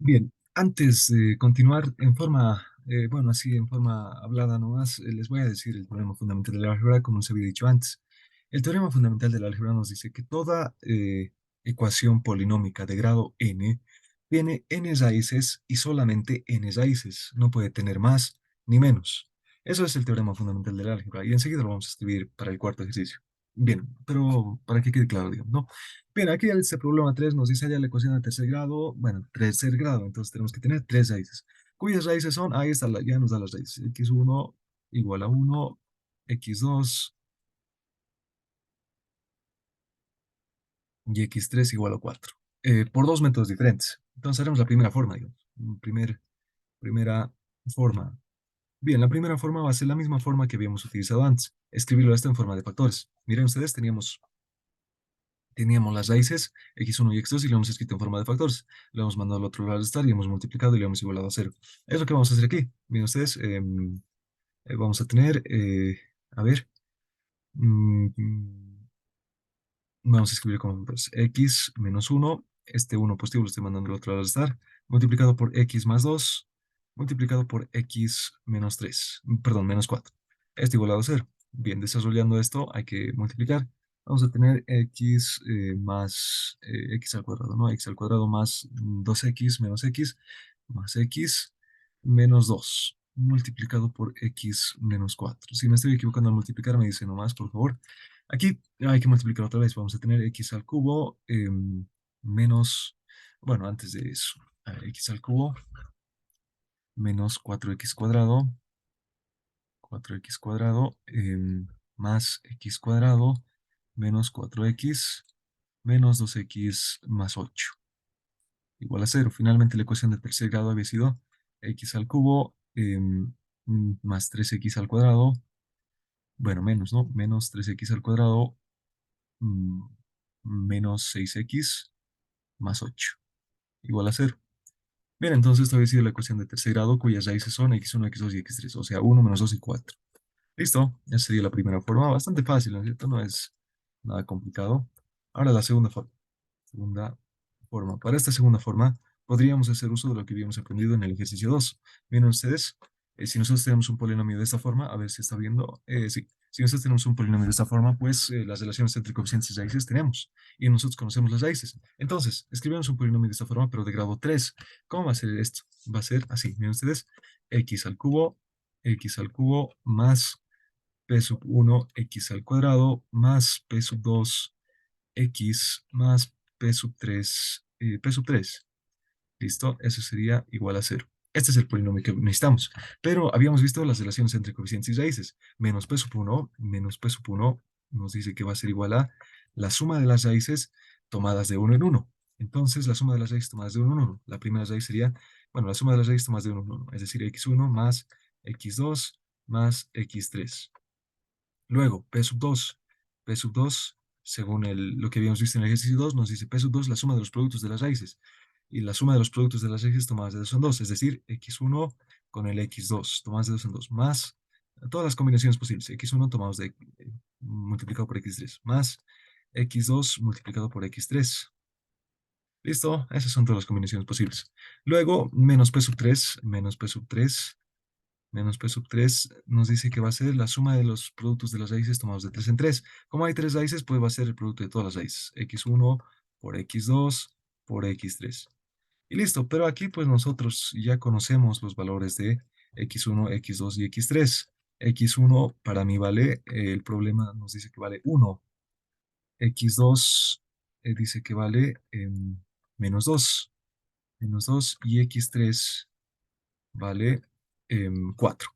Bien, antes de continuar en forma, bueno, así en forma hablada nomás, les voy a decir el teorema fundamental de la álgebra, como se había dicho antes. El teorema fundamental de la álgebra nos dice que toda ecuación polinómica de grado n tiene n raíces y solamente n raíces, no puede tener más ni menos. Eso es el teorema fundamental de la álgebra y enseguida lo vamos a escribir para el cuarto ejercicio. Bien, pero para que quede claro, digamos, ¿no? Bien, aquí este problema 3 nos dice ya la ecuación de tercer grado, bueno, tercer grado, entonces tenemos que tener tres raíces. ¿Cuyas raíces son? Ahí está, ya nos da las raíces. X1 igual a 1, X2 y X3 igual a 4. Por dos métodos diferentes. Entonces haremos la primera forma, digamos. Primera forma. Bien, la primera forma va a ser la misma forma que habíamos utilizado antes. Escribirlo esto en forma de factores. Miren ustedes, teníamos las raíces x1 y x2 y lo hemos escrito en forma de factores. Lo hemos mandado al otro lado de estar y hemos multiplicado y lo hemos igualado a cero. Es lo que vamos a hacer aquí. Miren ustedes, vamos a tener, a ver, vamos a escribir como pues, x menos uno, este uno positivo lo estoy mandando al otro lado de estar, multiplicado por x más 2 multiplicado por x menos 3 perdón, menos 4. Esto igualado a cero. Bien, desarrollando esto hay que multiplicar. Vamos a tener x más x al cuadrado, ¿no? X al cuadrado más 2x menos x más x menos 2 multiplicado por x menos 4. Si me estoy equivocando al multiplicar, me dice nomás, por favor. Aquí hay que multiplicar otra vez. Vamos a tener x al cubo menos, bueno, antes de eso, a ver, x al cubo menos 4x cuadrado, 4x cuadrado más x cuadrado menos 4x menos 2x más 8 igual a cero. Finalmente la ecuación de tercer grado había sido x al cubo más 3x al cuadrado, bueno, menos, ¿no? Menos 3x al cuadrado mm, menos 6x más 8 igual a cero. Bien, entonces esto había sido la ecuación de tercer grado cuyas raíces son x1, x2 y x3, o sea, uno menos 2 y 4. Listo, esa sería la primera forma, bastante fácil, ¿no es cierto? No es nada complicado. Ahora la segunda forma. Segunda forma. Para esta segunda forma, podríamos hacer uso de lo que habíamos aprendido en el ejercicio 2. Miren ustedes, si nosotros tenemos un polinomio de esta forma, a ver si está viendo, sí, si nosotros tenemos un polinomio de esta forma, pues las relaciones entre coeficientes y raíces tenemos, y nosotros conocemos las raíces. Entonces, escribimos un polinomio de esta forma, pero de grado 3. ¿Cómo va a ser esto? Va a ser así, miren ustedes, x al cubo más p sub 1 x al cuadrado más p sub 2 x más p sub 3 p sub 3. ¿Listo? Eso sería igual a cero. Este es el polinomio que necesitamos. Pero habíamos visto las relaciones entre coeficientes y raíces. Menos p sub 1 menos p sub 1 nos dice que va a ser igual a la suma de las raíces tomadas de uno en uno. Entonces, la suma de las raíces tomadas de uno en uno. La primera raíz sería, bueno, la suma de las raíces tomadas de uno en uno. Es decir, x1 más x2 más x3. Luego, P sub 2. P sub 2, según lo que habíamos visto en el ejercicio 2, nos dice P sub 2 la suma de los productos de las raíces. Y la suma de los productos de las raíces tomadas de 2 en 2, es decir, x1 con el x2 tomadas de 2 en 2, más todas las combinaciones posibles. X1 tomados multiplicado por x3, más x2 multiplicado por x3. ¿Listo? Esas son todas las combinaciones posibles. Luego, menos P sub 3, menos P sub 3 menos p sub 3 nos dice que va a ser la suma de los productos de las raíces tomados de 3 en 3. Como hay tres raíces, pues va a ser el producto de todas las raíces. X1 por X2 por X3. Y listo, pero aquí pues nosotros ya conocemos los valores de X1, X2 y X3. X1 para mí vale, el problema nos dice que vale 1. X2 dice que vale menos 2. Menos 2 y X3 vale 4.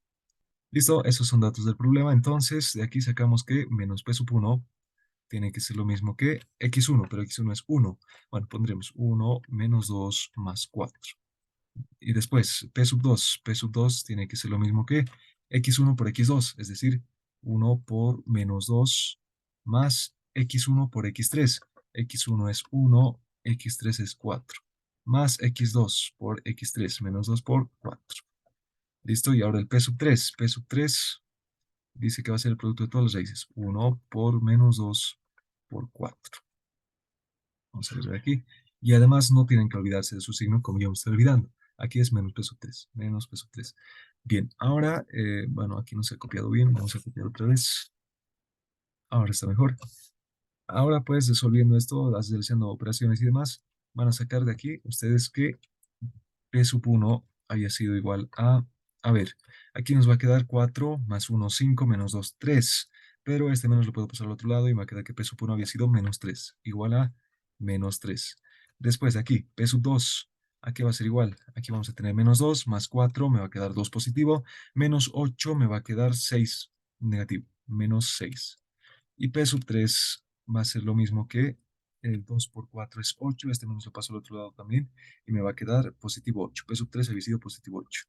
Listo, esos son datos del problema. Entonces, de aquí sacamos que menos p sub 1 tiene que ser lo mismo que x1, pero x1 es 1. Bueno, pondremos 1 menos 2 más 4. Y después, p sub 2 tiene que ser lo mismo que x1 por x2, es decir, 1 por menos 2 más x1 por x3. X1 es 1, x3 es 4, más x2 por x3, menos 2 por 4. Listo, y ahora el p sub 3. P sub 3 dice que va a ser el producto de todas las raíces. 1 por menos 2 por 4. Vamos a ver aquí. Y además no tienen que olvidarse de su signo como yo me estoy olvidando. Aquí es menos peso 3, menos peso 3. Bien, ahora, bueno, aquí no se ha copiado bien, vamos a copiar otra vez. Ahora está mejor. Ahora pues resolviendo esto, haciendo operaciones y demás, van a sacar de aquí ustedes que P sub 1 haya sido igual a ver, aquí nos va a quedar 4 más 1, 5, menos 2, 3. Pero este menos lo puedo pasar al otro lado y me va a quedar que P sub 1 había sido menos 3, igual a menos 3. Después de aquí, P sub 2, aquí va a ser igual. Aquí vamos a tener menos 2 más 4, me va a quedar 2 positivo, menos 8 me va a quedar 6 negativo, menos 6. Y P sub 3 va a ser lo mismo que el 2 por 4 es 8. Este menos lo paso al otro lado también. Y me va a quedar positivo 8. P sub 3 había sido positivo 8.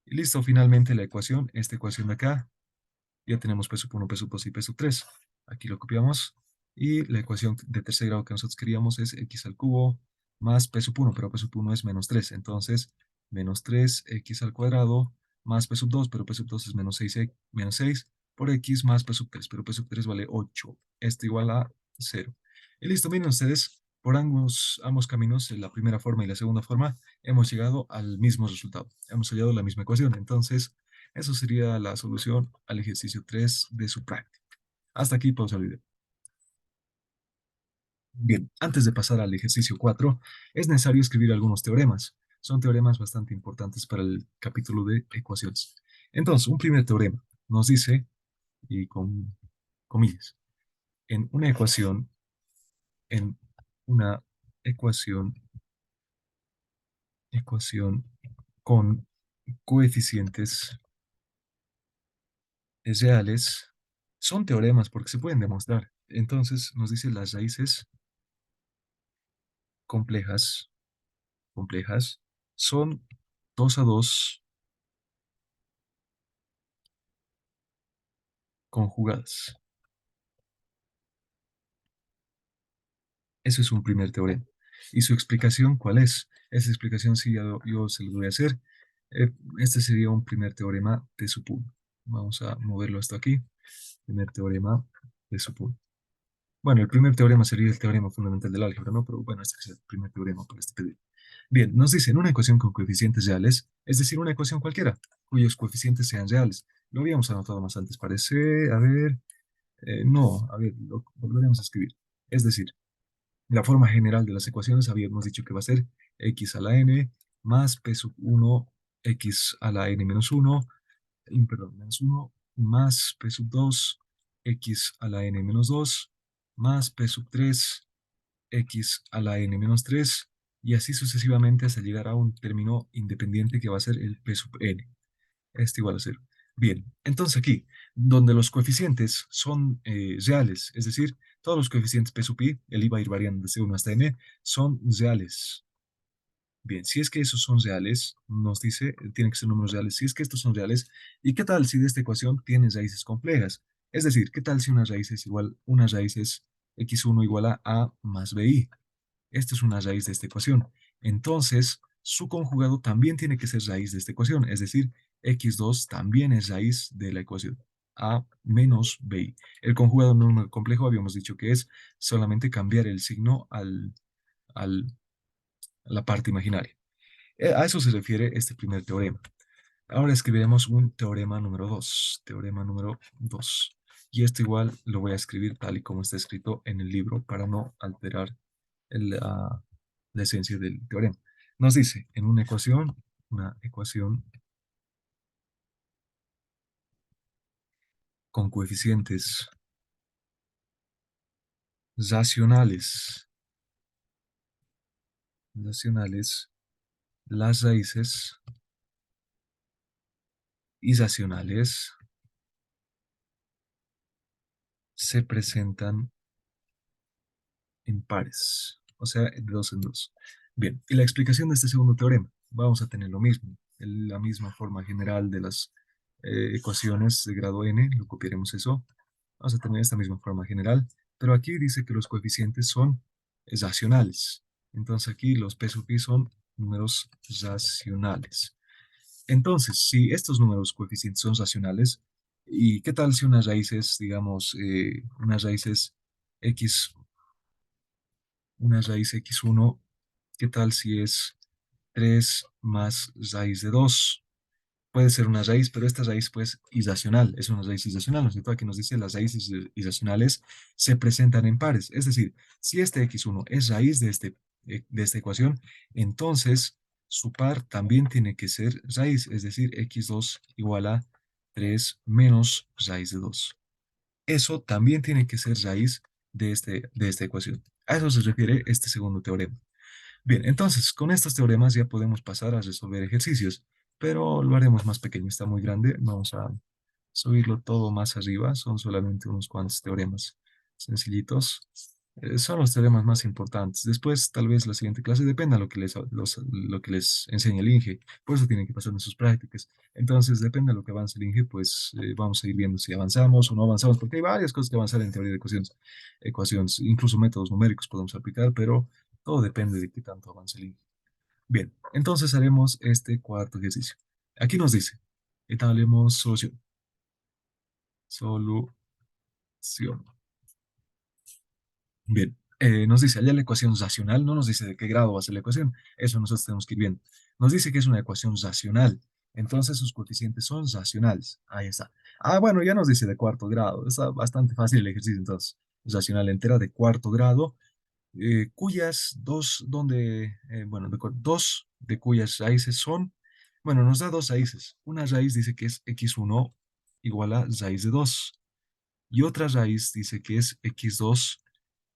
Y listo, finalmente la ecuación, esta ecuación de acá, ya tenemos P sub 1, P sub 2 y P sub 3. Aquí lo copiamos. Y la ecuación de tercer grado que nosotros queríamos es x al cubo más P sub 1, pero P sub 1 es menos 3. Entonces, menos 3x al cuadrado más P sub 2, pero P sub 2 es menos 6 por x más P sub 3, pero P sub 3 vale 8. Esto igual a 0. Y listo, miren ustedes, por ambos caminos, en la primera forma y la segunda forma, hemos llegado al mismo resultado. Hemos hallado la misma ecuación. Entonces, eso sería la solución al ejercicio 3 de su práctica. Hasta aquí pausa el video. Bien, antes de pasar al ejercicio 4, es necesario escribir algunos teoremas. Son teoremas bastante importantes para el capítulo de ecuaciones. Entonces, un primer teorema nos dice, y con comillas, en una ecuación, en una ecuación, ecuación con coeficientes reales, son teoremas porque se pueden demostrar. Entonces, nos dice las raíces complejas, complejas, son 2 a 2 conjugadas. Eso es un primer teorema. ¿Y su explicación cuál es? Esa explicación sí yo se lo voy a hacer. Este sería un primer teorema de Supun. Vamos a moverlo hasta aquí. Primer teorema de Supun. Bueno, el primer teorema sería el teorema fundamental del álgebra, ¿no? Pero bueno, este es el primer teorema para este pedido. Bien, nos dicen una ecuación con coeficientes reales, es decir, una ecuación cualquiera, cuyos coeficientes sean reales. Lo habíamos anotado más antes, parece. A ver, no, a ver, lo volveremos a escribir. Es decir, la forma general de las ecuaciones habíamos dicho que va a ser x a la n más p sub 1 x a la n menos 1, perdón, menos 1 más p sub 2 x a la n menos 2 más p sub 3 x a la n menos 3 y así sucesivamente hasta llegar a un término independiente que va a ser el p sub n. Este igual a 0. Bien, entonces aquí, donde los coeficientes son reales, es decir, todos los coeficientes P sub i, el i va a ir variando desde 1 hasta n, son reales. Bien, si es que esos son reales, nos dice, tienen que ser números reales, si es que estos son reales, ¿y qué tal si de esta ecuación tiene raíces complejas? Es decir, ¿qué tal si una raíz es x1 igual a más bi? Esta es una raíz de esta ecuación. Entonces, su conjugado también tiene que ser raíz de esta ecuación, es decir, x2 también es raíz de la ecuación a menos bi. El conjugado número complejo habíamos dicho que es solamente cambiar el signo al, a la parte imaginaria. A eso se refiere este primer teorema. Ahora escribiremos un teorema número 2. Teorema número 2. Y esto igual lo voy a escribir tal y como está escrito en el libro para no alterar la esencia del teorema. Nos dice, en una ecuación con coeficientes racionales, racionales, las raíces irracionales se presentan en pares, o sea, de dos en dos. Bien, y la explicación de este segundo teorema, vamos a tener lo mismo, la misma forma general de las ecuaciones de grado n, lo copiaremos eso, vamos a tener esta misma forma general, pero aquí dice que los coeficientes son racionales, entonces aquí los p sub i son números racionales. Entonces, si estos números coeficientes son racionales, ¿y qué tal si unas raíces, digamos, unas raíces x una raíz x1, ¿qué tal si es 3 más raíz de 2? Puede ser una raíz, pero esta raíz pues irracional, es una raíz irracional, ¿no es cierto? Aquí nos dice las raíces irracionales se presentan en pares, es decir, si este x1 es raíz de esta ecuación, entonces su par también tiene que ser raíz, es decir, x2 igual a 3 menos raíz de 2. Eso también tiene que ser raíz de esta ecuación. A eso se refiere este segundo teorema. Bien, entonces, con estos teoremas ya podemos pasar a resolver ejercicios, pero lo haremos más pequeño, está muy grande. Vamos a subirlo todo más arriba, son solamente unos cuantos teoremas sencillitos. Son los teoremas más importantes. Después, tal vez la siguiente clase dependa de lo que les enseñe el INGE. Por eso tienen que pasar en sus prácticas. Entonces, depende de lo que avance el INGE, pues vamos a ir viendo si avanzamos o no avanzamos, porque hay varias cosas que avanzar en teoría de ecuaciones, incluso métodos numéricos podemos aplicar, pero todo depende de qué tanto avance el INGE. Bien, entonces haremos este cuarto ejercicio. Aquí nos dice, etablemos solución. Solución. Bien, nos dice allá la ecuación racional, no nos dice de qué grado va a ser la ecuación, eso nosotros tenemos que ir viendo. Nos dice que es una ecuación racional, entonces sus coeficientes son racionales. Ahí está. Ah, bueno, ya nos dice de cuarto grado, está bastante fácil el ejercicio entonces. Racional entera de cuarto grado, cuyas dos, bueno, dos de cuyas raíces son, bueno, nos da dos raíces. Una raíz dice que es x1 igual a raíz de 2 y otra raíz dice que es x2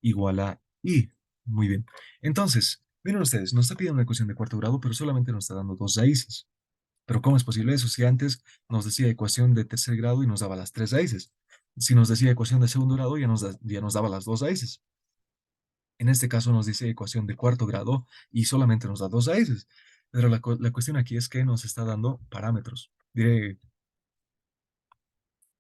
igual a y. Muy bien. Entonces, miren ustedes, nos está pidiendo una ecuación de cuarto grado, pero solamente nos está dando dos raíces. Pero ¿cómo es posible eso si antes nos decía ecuación de tercer grado y nos daba las tres raíces? Si nos decía ecuación de segundo grado, ya nos daba las dos raíces. En este caso nos dice ecuación de cuarto grado y solamente nos da dos raíces. Pero la cuestión aquí es que nos está dando parámetros, diré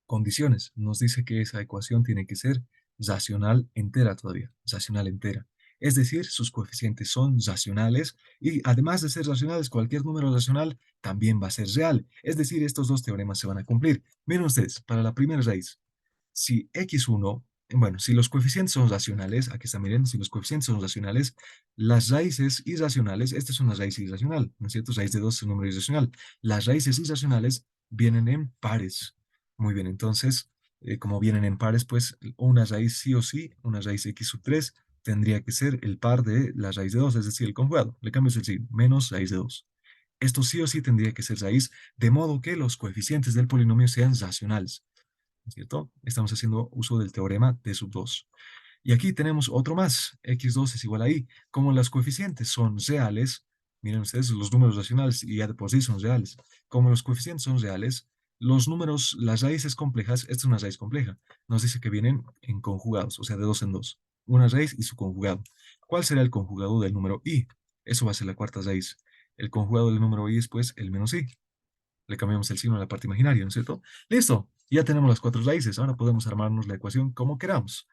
condiciones. Nos dice que esa ecuación tiene que ser racional entera todavía, racional entera. Es decir, sus coeficientes son racionales y además de ser racionales, cualquier número racional también va a ser real. Es decir, estos dos teoremas se van a cumplir. Miren ustedes, para la primera raíz, si x1, bueno, si los coeficientes son racionales, aquí está, miren, si los coeficientes son racionales, las raíces irracionales, esta es una raíz irracional, ¿no es cierto? Raíz de 2 es un número irracional. Las raíces irracionales vienen en pares. Muy bien, entonces, como vienen en pares, pues una raíz sí o sí, una raíz x sub 3 tendría que ser el par de la raíz de 2, es decir, el conjugado. Le cambias el signo, menos raíz de 2. Esto sí o sí tendría que ser raíz, de modo que los coeficientes del polinomio sean racionales. ¿Cierto? Estamos haciendo uso del teorema de sub 2. Y aquí tenemos otro más, x2 es igual a y. Como los coeficientes son reales, miren ustedes, los números racionales y ya de por sí son reales. Como los coeficientes son reales, los números, las raíces complejas, esta es una raíz compleja, nos dice que vienen en conjugados, o sea, de dos en dos. Una raíz y su conjugado. ¿Cuál será el conjugado del número i? Eso va a ser la cuarta raíz. El conjugado del número i es pues el menos i. Le cambiamos el signo a la parte imaginaria, ¿no es cierto? Listo, ya tenemos las cuatro raíces. Ahora podemos armarnos la ecuación como queramos.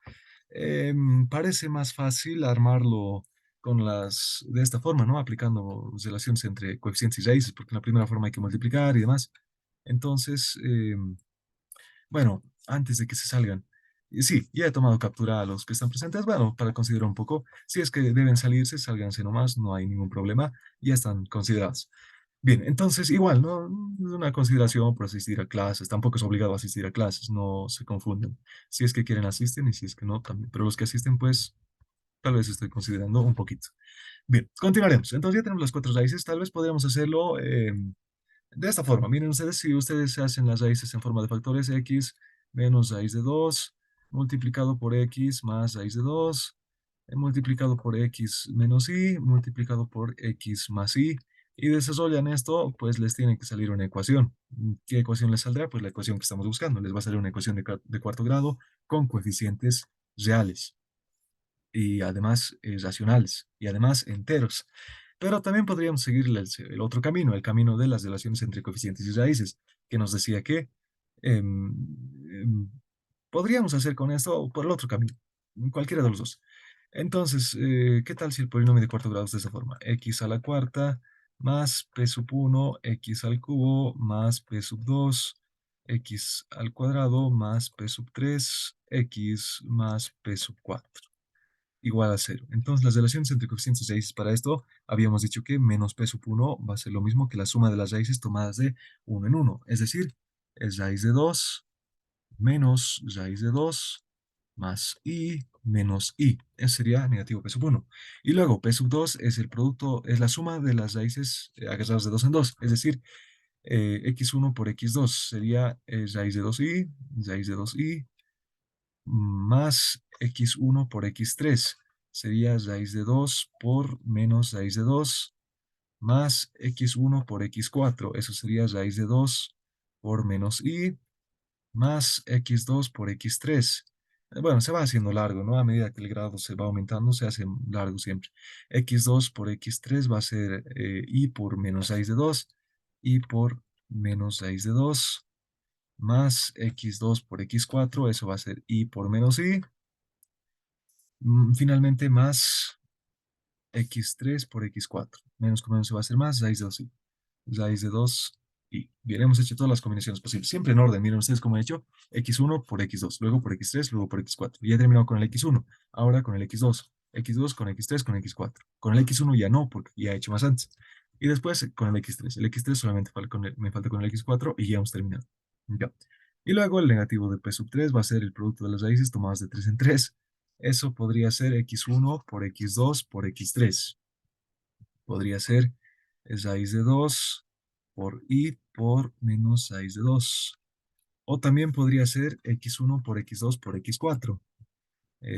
Parece más fácil armarlo de esta forma, ¿no? Aplicando relaciones entre coeficientes y raíces, porque en la primera forma hay que multiplicar y demás. Entonces, bueno, antes de que se salgan, sí, ya he tomado captura a los que están presentes, bueno, para considerar un poco, si es que deben salirse, sálganse nomás, no hay ningún problema, ya están considerados. Bien, entonces igual, no es una consideración por asistir a clases, tampoco es obligado a asistir a clases, no se confunden. Si es que quieren asisten y si es que no, también. Pero los que asisten, pues tal vez estoy considerando un poquito. Bien, continuaremos. Entonces ya tenemos las cuatro raíces, tal vez podríamos hacerlo de esta forma. Miren ustedes, si ustedes hacen las raíces en forma de factores x menos raíz de 2 multiplicado por x más raíz de 2 multiplicado por x menos y, multiplicado por x más y desarrollan esto, pues les tiene que salir una ecuación. ¿Qué ecuación les saldrá? Pues la ecuación que estamos buscando. Les va a salir una ecuación de cuarto grado con coeficientes reales y además racionales y además enteros. Pero también podríamos seguir el otro camino, el camino de las relaciones entre coeficientes y raíces, que nos decía que em, em, podríamos hacer con esto o por el otro camino, cualquiera de los dos. Entonces, ¿qué tal si el polinomio de cuarto grado es de esa forma? X a la cuarta más p sub 1, x al cubo más p sub 2, x al cuadrado más p sub 3, x más p sub 4. igual a cero. Entonces, las relaciones entre coeficientes y raíces para esto, habíamos dicho que menos p sub 1 va a ser lo mismo que la suma de las raíces tomadas de uno en uno. Es decir, es raíz de 2 menos raíz de 2 más i menos i. Eso sería negativo p sub 1. Y luego p sub 2 es el producto, es la suma de las raíces agarradas de 2 en 2. Es decir, x1 por x2 sería raíz de 2i, raíz de 2i, más x1 por x3. Sería raíz de 2 por menos raíz de 2 más x1 por x4. Eso sería raíz de 2 por menos i más x2 por x3. Bueno, se va haciendo largo, ¿no? A medida que el grado se va aumentando, se hace largo siempre. X2 por x3 va a ser i por menos raíz de 2, i por menos raíz de 2, más x2 por x4, eso va a ser i por menos i. Finalmente, más x3 por x4. Menos con menos se va a hacer más, raíz de 2i. Raíz de 2 y bien, hemos hecho todas las combinaciones posibles, siempre en orden. Miren ustedes cómo he hecho x1 por x2, luego por x3, luego por x4. Y he terminado con el x1, ahora con el x2, x2 con x3, con x4. Con el x1 ya no, porque ya he hecho más antes. Y después con el x3. El x3 solamente me falta con el x4 y ya hemos terminado. Ya. Y luego el negativo de p sub 3 va a ser el producto de las raíces tomadas de 3 en 3. Eso podría ser x1 por x2 por x3. Podría ser raíz de 2 por i por menos raíz de 2. O también podría ser x1 por x2 por x4.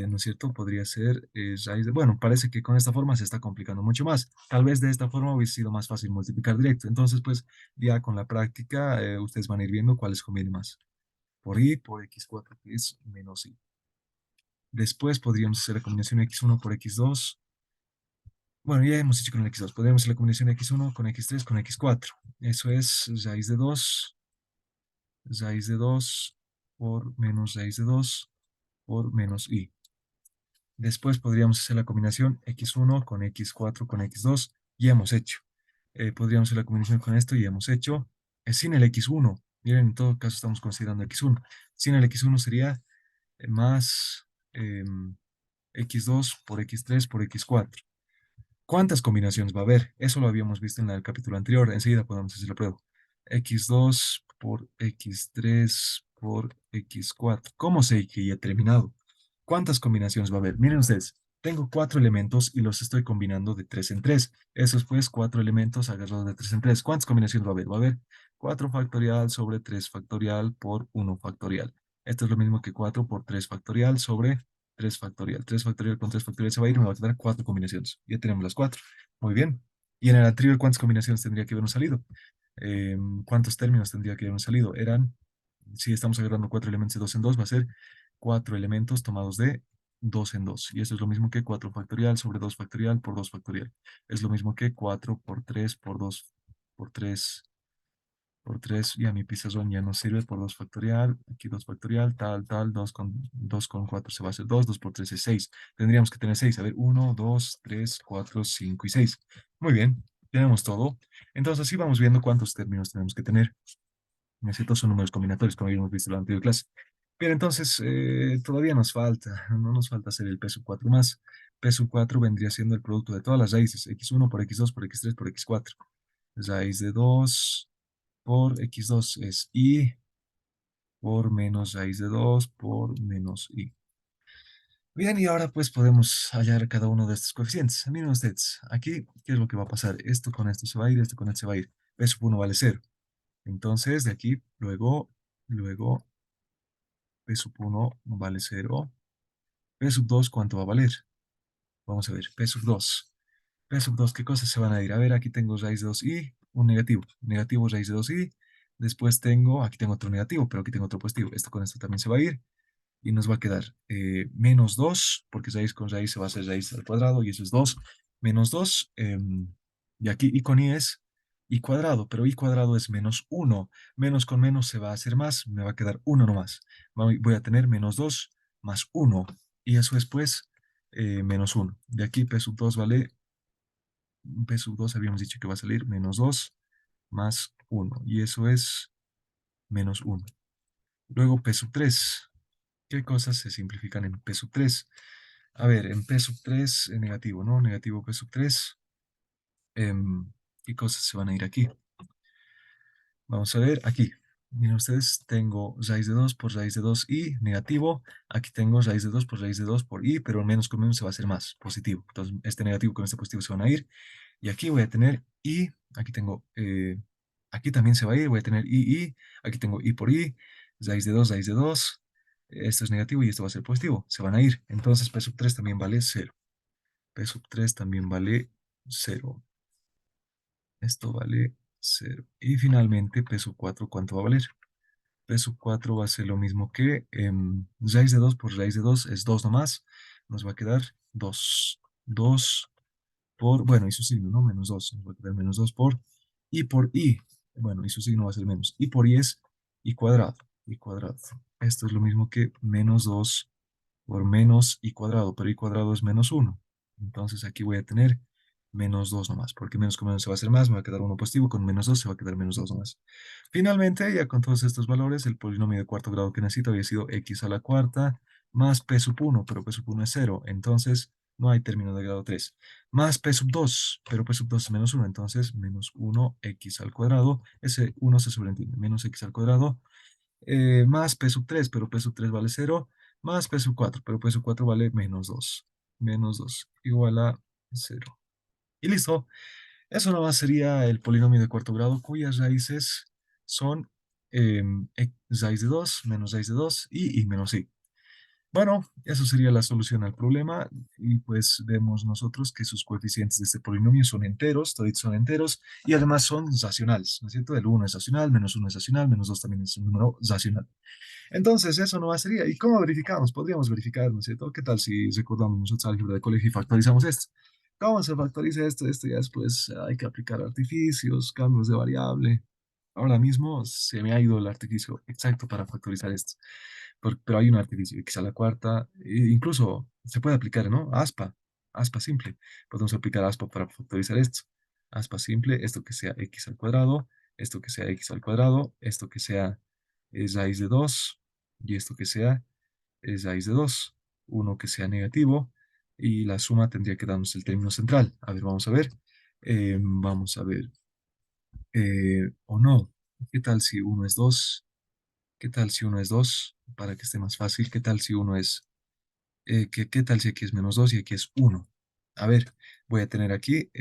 ¿No es cierto? Podría ser raíz de... Bueno, parece que con esta forma se está complicando mucho más. Tal vez de esta forma hubiese sido más fácil multiplicar directo. Entonces, pues ya con la práctica ustedes van a ir viendo cuáles conviene más. Por i por x4, que es menos i. Después podríamos hacer la combinación x1 por x2. Bueno, ya hemos hecho con el x2. Podríamos hacer la combinación x1 con x3 con x4. Eso es raíz de 2 por menos raíz de 2 por menos i. Después podríamos hacer la combinación x1 con x4 con x2 y hemos hecho. Podríamos hacer la combinación con esto y hemos hecho sin el x1. Miren, en todo caso estamos considerando x1. Sin el x1 sería más x2 por x3 por x4. ¿Cuántas combinaciones va a haber? Eso lo habíamos visto en el capítulo anterior. Enseguida podemos hacer la prueba. X2 por X3 por X4. ¿Cómo sé que ya he terminado? ¿Cuántas combinaciones va a haber? Miren ustedes, tengo cuatro elementos y los estoy combinando de tres en tres. Esos pues cuatro elementos agarrados de tres en tres. ¿Cuántas combinaciones va a haber? Va a haber 4 factorial sobre 3 factorial por uno factorial. Esto es lo mismo que 4 por 3 factorial sobre 3 factorial. 3 factorial con 3 factorial se va a ir y me va a quedar cuatro combinaciones. Ya tenemos las cuatro. Muy bien. Y en el anterior, ¿cuántas combinaciones tendría que habernos salido? ¿Cuántos términos tendría que habernos salido? Eran, si estamos agarrando cuatro elementos de 2 en 2, va a ser cuatro elementos tomados de 2 en 2. Y eso es lo mismo que 4 factorial sobre 2 factorial por 2 factorial. Es lo mismo que 4 por 3 por 2 por 3 por 3 ya mi pizarrón ya no sirve por 2 factorial, aquí 2 factorial, tal, 2 con 4 se va a hacer 2 2 por 3 es 6. Tendríamos que tener 6, a ver, 1 2 3 4 5 y 6. Muy bien, tenemos todo. Entonces así vamos viendo cuántos términos tenemos que tener. Estos son números combinatorios, como habíamos visto en la anterior clase. Bien, entonces todavía nos falta, no nos falta hacer el p sub 4 más. P sub 4 vendría siendo el producto de todas las raíces, x1 por x2 por x3 por x4. Raíz de 2 por x2 es i por menos raíz de 2 por menos i. Bien, y ahora pues podemos hallar cada uno de estos coeficientes. Miren ustedes, aquí, ¿qué es lo que va a pasar? Esto con esto se va a ir, esto con esto se va a ir. P sub 1 vale 0. Entonces, de aquí, luego, P sub 1 vale 0. P sub 2, ¿cuánto va a valer? Vamos a ver, P sub 2. P sub 2, ¿qué cosas se van a ir? A ver, aquí tengo raíz de 2i, un negativo. Negativo raíz de 2i. Después tengo, aquí tengo otro negativo, pero aquí tengo otro positivo. Esto con esto también se va a ir. Y nos va a quedar menos 2 porque raíz con raíz se va a hacer raíz al cuadrado, y eso es 2 menos 2 y aquí y con i es i cuadrado, pero i cuadrado es menos uno. Menos con menos se va a hacer más, me va a quedar uno nomás. Voy a tener menos 2 más uno, y eso es pues menos uno. De aquí p sub 2 vale, p sub 2 habíamos dicho que va a salir menos 2 más uno, y eso es menos uno. Luego p sub 3. ¿Qué cosas se simplifican en p sub 3? A ver, en P sub 3, negativo, ¿no? Negativo P sub 3. ¿Qué cosas se van a ir aquí? Vamos a ver aquí. Miren ustedes, tengo raíz de 2 por raíz de 2i, negativo. Aquí tengo raíz de 2 por raíz de 2 por i, pero menos con menos se va a hacer más, positivo. Entonces, este negativo con este positivo se van a ir. Y aquí voy a tener i, aquí tengo, aquí también se va a ir, voy a tener i, aquí tengo i por i, raíz de 2, raíz de 2. Esto es negativo y esto va a ser positivo, se van a ir. Entonces, P sub 3 también vale 0. P sub 3 también vale 0. Esto vale 0. Y finalmente, P sub 4, ¿cuánto va a valer? P sub 4 va a ser lo mismo que raíz de 2 por raíz de 2 es 2 nomás. Nos va a quedar 2. 2 por, bueno, y su signo, ¿no? Menos 2. Nos va a quedar menos 2 por i por i. Bueno, y su signo va a ser menos. I por i es i cuadrado. I cuadrado. Esto es lo mismo que menos 2 por menos i cuadrado, pero i cuadrado es menos 1. Entonces aquí voy a tener menos 2 nomás, porque menos con menos se va a hacer más, me va a quedar uno positivo, con menos 2 se va a quedar menos 2 nomás. Finalmente, ya con todos estos valores, el polinomio de cuarto grado que necesito había sido x a la cuarta más p sub 1, pero p sub 1 es 0, entonces no hay término de grado 3. Más p sub 2, pero p sub 2 es menos 1, entonces menos 1x al cuadrado, ese 1 se sobreentiende, menos x al cuadrado, más P sub 3, pero P sub 3 vale 0, más P sub 4, pero P sub 4 vale menos 2. Menos 2 igual a 0. Y listo. Eso nomás sería el polinomio de cuarto grado cuyas raíces son raíz de 2 menos raíz de 2 y menos i. Bueno, eso sería la solución al problema y pues vemos nosotros que sus coeficientes de este polinomio son enteros, todos son enteros y además son racionales, ¿no es cierto? El uno es racional, menos uno es racional, menos 2 también es un número racional. Entonces, eso no sería. ¿Y cómo verificamos? Podríamos verificar, ¿no es cierto? ¿Qué tal si recordamos nosotros álgebra de colegio y factorizamos esto? ¿Cómo se factoriza esto? Esto ya después hay que aplicar artificios, cambios de variable. Ahora mismo se me ha ido el artificio exacto para factorizar esto. Pero hay un artificio, x a la cuarta, incluso se puede aplicar, ¿no? Aspa simple. Podemos aplicar aspa para factorizar esto. Aspa simple, esto que sea x al cuadrado, esto que sea x al cuadrado, esto que sea es raíz de 2 y esto que sea es raíz de 2, uno que sea negativo y la suma tendría que darnos el término central. A ver, vamos a ver. Vamos a ver. O no. ¿Qué tal si uno es 2? ¿Qué tal si uno es 2? Para que esté más fácil. ¿Qué tal si uno es... ¿qué tal si aquí es menos 2 y aquí es uno? A ver, voy a tener aquí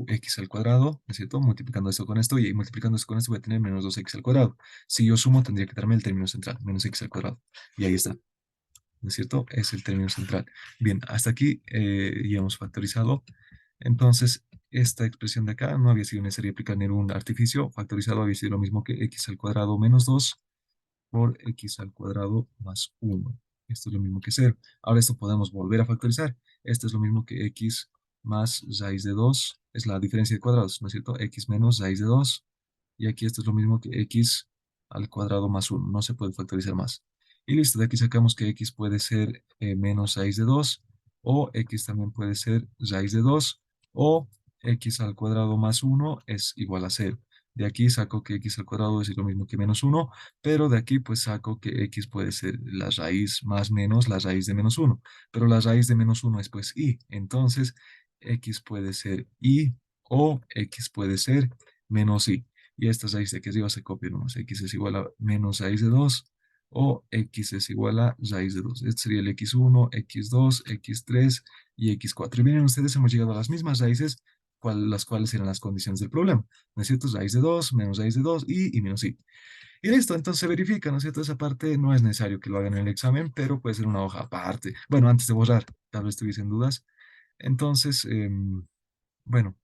x al cuadrado, ¿no es cierto? Multiplicando esto con esto y multiplicando esto con esto voy a tener menos 2x al cuadrado. Si yo sumo tendría que darme el término central, menos x al cuadrado. Y ahí está, ¿no es cierto? Es el término central. Bien, hasta aquí ya hemos factorizado. Entonces, esta expresión de acá no había sido necesario aplicar ningún artificio. Factorizado había sido lo mismo que x al cuadrado menos 2 por x al cuadrado más 1. Esto es lo mismo que 0. Ahora esto podemos volver a factorizar. Esto es lo mismo que x más raíz de 2. Es la diferencia de cuadrados, ¿no es cierto? X menos raíz de 2. Y aquí esto es lo mismo que x al cuadrado más 1. No se puede factorizar más. Y listo, de aquí sacamos que x puede ser menos raíz de 2. O x también puede ser raíz de 2. O x al cuadrado más 1 es igual a 0. De aquí saco que x al cuadrado es lo mismo que menos 1, pero de aquí pues saco que x puede ser la raíz más menos la raíz de menos 1, pero la raíz de menos 1 es pues y, entonces x puede ser y o x puede ser menos y. Y esta raíz de aquí arriba se copia nomás, x es igual a menos raíz de 2 o x es igual a raíz de 2. Este sería el x1, x2, x3 y x4. Y miren ustedes, hemos llegado a las mismas raíces, las cuales eran las condiciones del problema. ¿No es cierto? Raíz de 2 menos raíz de 2 y menos i. Y listo, entonces se verifica, ¿no es cierto? Esa parte no es necesario que lo hagan en el examen, pero puede ser una hoja aparte. Bueno, antes de borrar, tal vez tuviesen dudas. Entonces, bueno,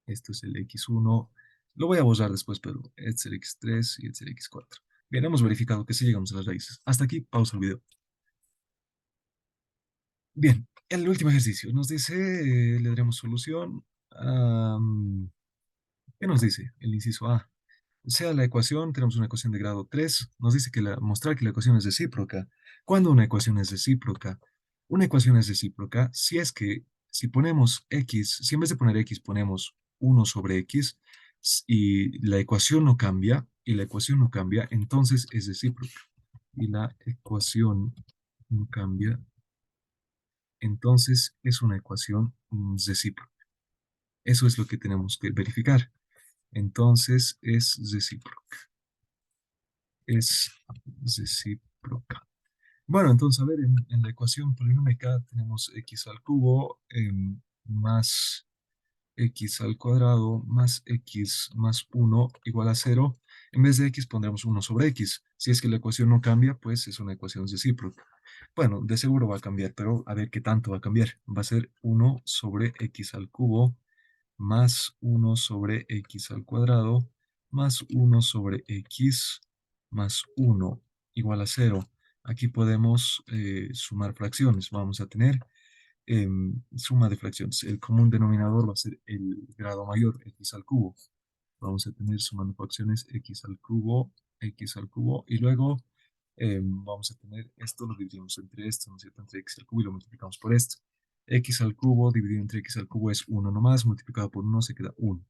esto es el x1. Lo voy a borrar después, pero este es el x3 y este es el x4. Bien, hemos verificado que sí llegamos a las raíces. Hasta aquí, pausa el video. Bien, el último ejercicio nos dice, le daremos solución. ¿Qué nos dice? El inciso A. Sea la ecuación, tenemos una ecuación de grado 3, nos dice que mostrar que la ecuación es recíproca. ¿Cuándo una ecuación es recíproca? Una ecuación es recíproca si es que, si ponemos x, si en vez de poner x ponemos 1 sobre x y la ecuación no cambia, entonces es recíproca. Y la ecuación no cambia, entonces es una ecuación recíproca. Eso es lo que tenemos que verificar. Entonces es recíproca. Es recíproca. Bueno, entonces, a ver, en la ecuación polinómica tenemos x al cubo más x al cuadrado más x más 1 igual a 0. En vez de x pondremos 1 sobre x. Si es que la ecuación no cambia, pues es una ecuación recíproca. Bueno, de seguro va a cambiar, pero a ver qué tanto va a cambiar. Va a ser 1 sobre x al cubo más 1 sobre x al cuadrado más 1 sobre x más 1 igual a 0. Aquí podemos sumar fracciones. Vamos a tener suma de fracciones. El común denominador va a ser el grado mayor, x al cubo. Vamos a tener sumando fracciones x al cubo, y luego vamos a tener esto, lo dividimos entre esto, ¿no es cierto? Entre x al cubo y lo multiplicamos por esto. X al cubo dividido entre x al cubo es 1 nomás, multiplicado por 1 se queda 1.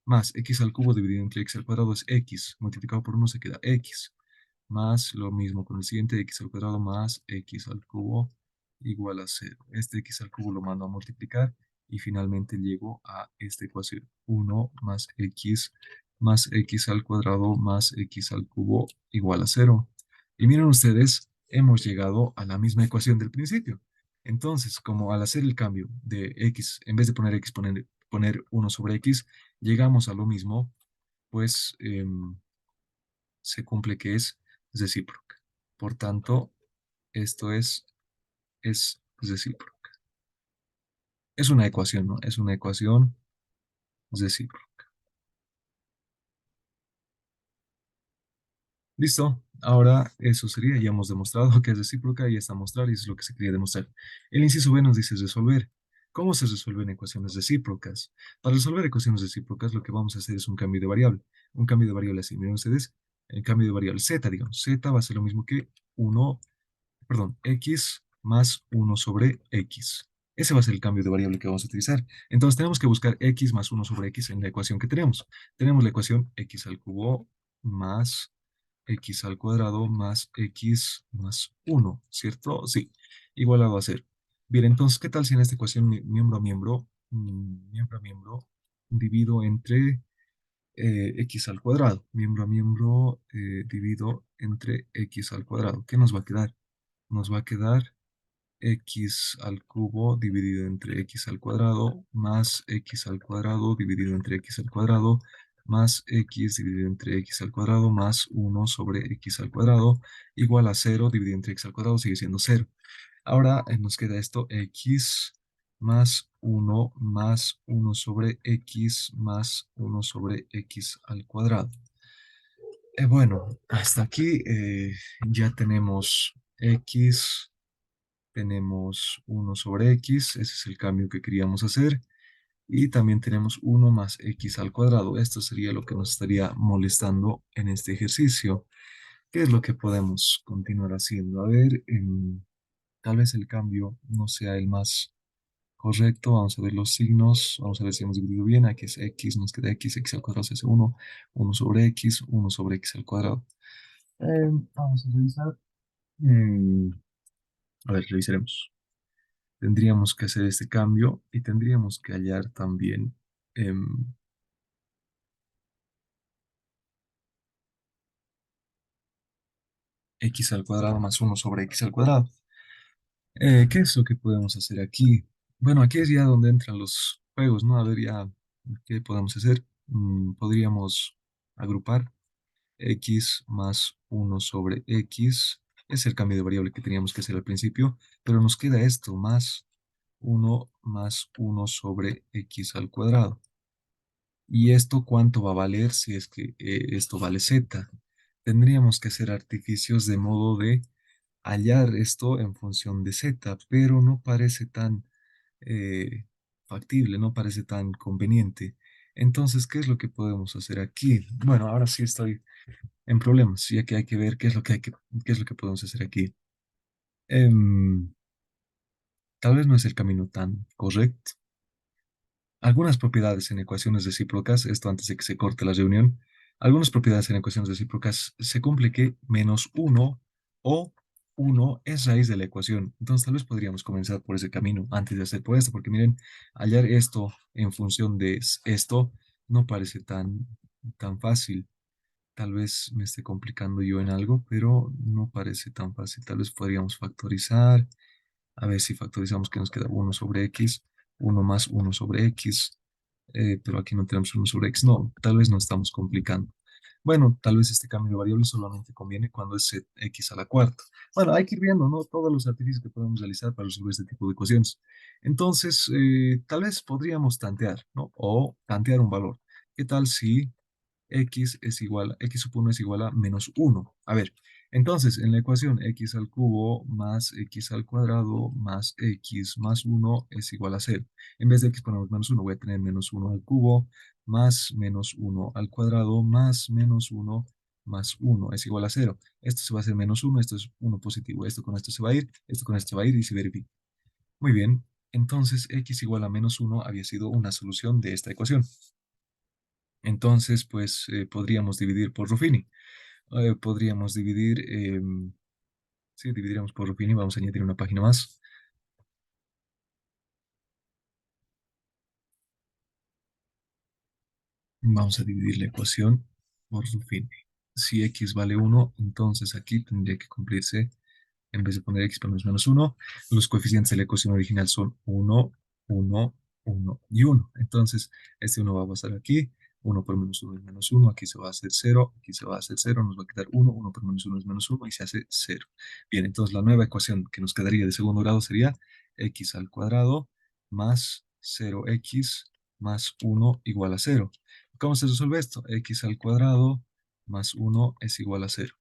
Más x al cubo dividido entre x al cuadrado es x, multiplicado por 1 se queda x. Más lo mismo con el siguiente, x al cuadrado más x al cubo igual a 0. Este x al cubo lo mando a multiplicar y finalmente llego a esta ecuación. 1 más x al cuadrado más x al cubo igual a 0. Y miren ustedes, hemos llegado a la misma ecuación del principio. Entonces, como al hacer el cambio de x, en vez de poner x, poner 1 sobre x, llegamos a lo mismo, pues se cumple que es recíproca. Por tanto, esto es recíproca. Es una ecuación, ¿no? Es una ecuación recíproca. Listo. Ahora eso sería, ya hemos demostrado que es recíproca y está mostrar y es lo que se quería demostrar. El inciso B nos dice resolver. ¿Cómo se resuelven ecuaciones recíprocas? Para resolver ecuaciones recíprocas lo que vamos a hacer es un cambio de variable. Un cambio de variable así. Miren ustedes, el cambio de variable z, digamos. Z va a ser lo mismo que 1, perdón, x más 1 sobre x. Ese va a ser el cambio de variable que vamos a utilizar. Entonces tenemos que buscar x más 1 sobre x en la ecuación que tenemos. Tenemos la ecuación x al cubo más x al cuadrado más x más 1, ¿cierto? Sí, igualado a 0. Bien, entonces, ¿qué tal si en esta ecuación miembro a miembro, divido entre x al cuadrado? Miembro a miembro divido entre x al cuadrado. ¿Qué nos va a quedar? Nos va a quedar x al cubo dividido entre x al cuadrado más x al cuadrado dividido entre x al cuadrado más x dividido entre x al cuadrado más 1 sobre x al cuadrado igual a 0 dividido entre x al cuadrado sigue siendo 0. Ahora nos queda esto, x más uno sobre x más uno sobre x al cuadrado. Bueno, hasta aquí ya tenemos x, tenemos 1 sobre x, ese es el cambio que queríamos hacer, y también tenemos 1 más x al cuadrado. Esto sería lo que nos estaría molestando en este ejercicio. ¿Qué es lo que podemos continuar haciendo? A ver, tal vez el cambio no sea el más correcto. Vamos a ver los signos, vamos a ver si hemos dividido bien. Aquí es x, nos queda x al cuadrado se hace 1, 1 sobre x, 1 sobre x al cuadrado. Vamos a revisar. Mm, a ver, revisaremos. Tendríamos que hacer este cambio y tendríamos que hallar también x al cuadrado más 1 sobre x al cuadrado. ¿Qué es lo que podemos hacer aquí? Bueno, aquí es ya donde entran los juegos, ¿no? A ver ya qué podemos hacer. Podríamos agrupar x más 1 sobre x. Es el cambio de variable que teníamos que hacer al principio, pero nos queda esto, más 1 sobre x al cuadrado. ¿Y esto cuánto va a valer si es que esto vale z? Tendríamos que hacer artificios de modo de hallar esto en función de z, pero no parece tan eh, factible, no parece tan conveniente. Entonces, ¿qué es lo que podemos hacer aquí? Bueno, ahora sí estoy en problemas, ya que hay que ver qué es lo que qué es lo que podemos hacer aquí. Em, Tal vez no es el camino tan correcto. Algunas propiedades en ecuaciones recíprocas, esto antes de que se corte la reunión, algunas propiedades en ecuaciones recíprocas se cumple que menos uno o uno es raíz de la ecuación. Entonces tal vez podríamos comenzar por ese camino antes de hacer por esto, porque miren, hallar esto en función de esto no parece tan fácil. Tal vez me esté complicando yo en algo, pero no parece tan fácil. Tal vez podríamos factorizar. A ver si factorizamos que nos queda uno sobre x, uno más uno sobre x, pero aquí no tenemos uno sobre x. No, tal vez nos estamos complicando. Bueno, tal vez este cambio de variable solamente conviene cuando es x a la cuarta. Bueno, hay que ir viendo, ¿no? Todos los artificios que podemos realizar para resolver este tipo de ecuaciones. Entonces, tal vez podríamos tantear, ¿no? O tantear un valor. ¿Qué tal si x sub 1 es igual a menos uno? A ver, entonces en la ecuación x al cubo más x al cuadrado más x más uno es igual a cero. En vez de x ponemos menos uno, voy a tener menos uno al cubo más menos uno al cuadrado más menos uno más uno es igual a cero. Esto se va a hacer menos uno, esto es uno positivo, esto con esto se va a ir, esto con esto se va a ir y se verifica. Muy bien, entonces x igual a menos uno había sido una solución de esta ecuación. Entonces, pues podríamos dividir por Ruffini. Podríamos dividir, sí, dividiríamos por Ruffini, vamos a añadir una página más. Vamos a dividir la ecuación por Ruffini. Si x vale uno, entonces aquí tendría que cumplirse, en vez de poner x, ponemos menos uno. Los coeficientes de la ecuación original son uno, uno, uno y uno. Entonces, este uno va a pasar aquí. Uno por menos uno es menos uno. Aquí se va a hacer cero. Aquí se va a hacer cero. Nos va a quedar uno. Uno por menos uno es menos uno y se hace cero. Bien, entonces la nueva ecuación que nos quedaría de segundo grado sería x al cuadrado más cero x más uno igual a cero. ¿Cómo se resuelve esto? X al cuadrado más uno es igual a cero.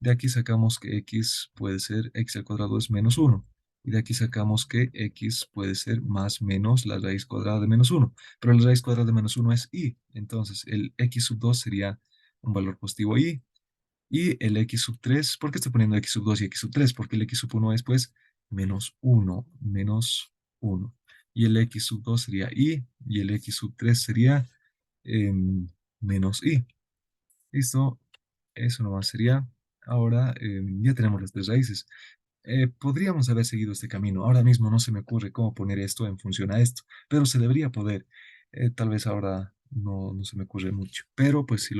De aquí sacamos que x puede ser, x al cuadrado es menos uno. Y de aquí sacamos que x puede ser más menos la raíz cuadrada de menos uno. Pero la raíz cuadrada de menos uno es y. Entonces el x sub 2 sería un valor positivo y. Y el x sub 3, ¿por qué estoy poniendo x sub 2 y x sub 3? Porque el x sub 1 es pues menos uno menos uno. Y el x sub 2 sería y el x sub 3 sería menos i. ¿Listo? Eso nomás sería. Ahora ya tenemos las tres raíces. Podríamos haber seguido este camino. Ahora mismo no se me ocurre cómo poner esto en función a esto, pero se debería poder. Tal vez ahora no se me ocurre mucho, pero pues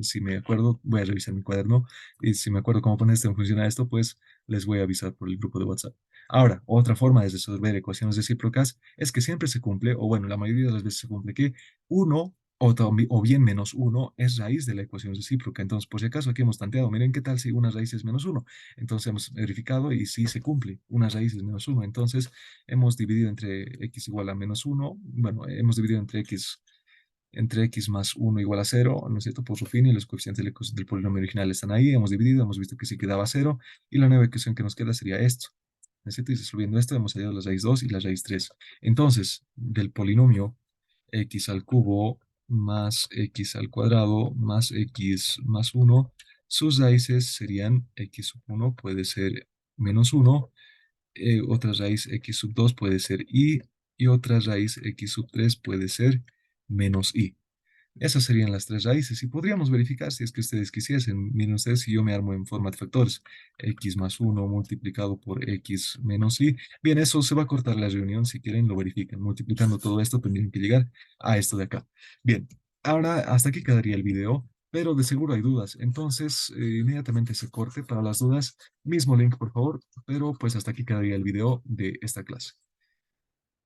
si me acuerdo, voy a revisar mi cuaderno y si me acuerdo cómo poner esto en función a esto, pues les voy a avisar por el grupo de WhatsApp. Ahora, otra forma de resolver ecuaciones recíprocas es que siempre se cumple, o bueno, la mayoría de las veces se cumple que uno o bien menos uno es raíz de la ecuación recíproca. Entonces, por si acaso aquí hemos tanteado, miren qué tal si una raíz es menos uno. Entonces hemos verificado y sí se cumple, una raíz es menos uno. Entonces hemos dividido entre x igual a menos uno, bueno, hemos dividido entre x más uno igual a cero, ¿no es cierto? Por su fin, y los coeficientes del polinomio original están ahí, hemos dividido, hemos visto que sí quedaba cero, y la nueva ecuación que nos queda sería esto. ¿No es cierto? Y resolviendo esto hemos hallado la raíz 2 y la raíz 3. Entonces, del polinomio x al cubo más x al cuadrado más x más uno, sus raíces serían x sub 1 puede ser menos uno, otra raíz x sub 2 puede ser y otra raíz x sub 3 puede ser menos i. Esas serían las tres raíces y podríamos verificar si es que ustedes quisiesen. Miren ustedes si yo me armo en forma de factores. X más uno multiplicado por x menos y. Bien, eso se va a cortar la reunión. Si quieren, lo verifican. Multiplicando todo esto, tendrían que llegar a esto de acá. Bien, ahora hasta aquí quedaría el video, pero de seguro hay dudas. Entonces, inmediatamente se corte para las dudas. Mismo link, por favor. Pero pues hasta aquí quedaría el video de esta clase.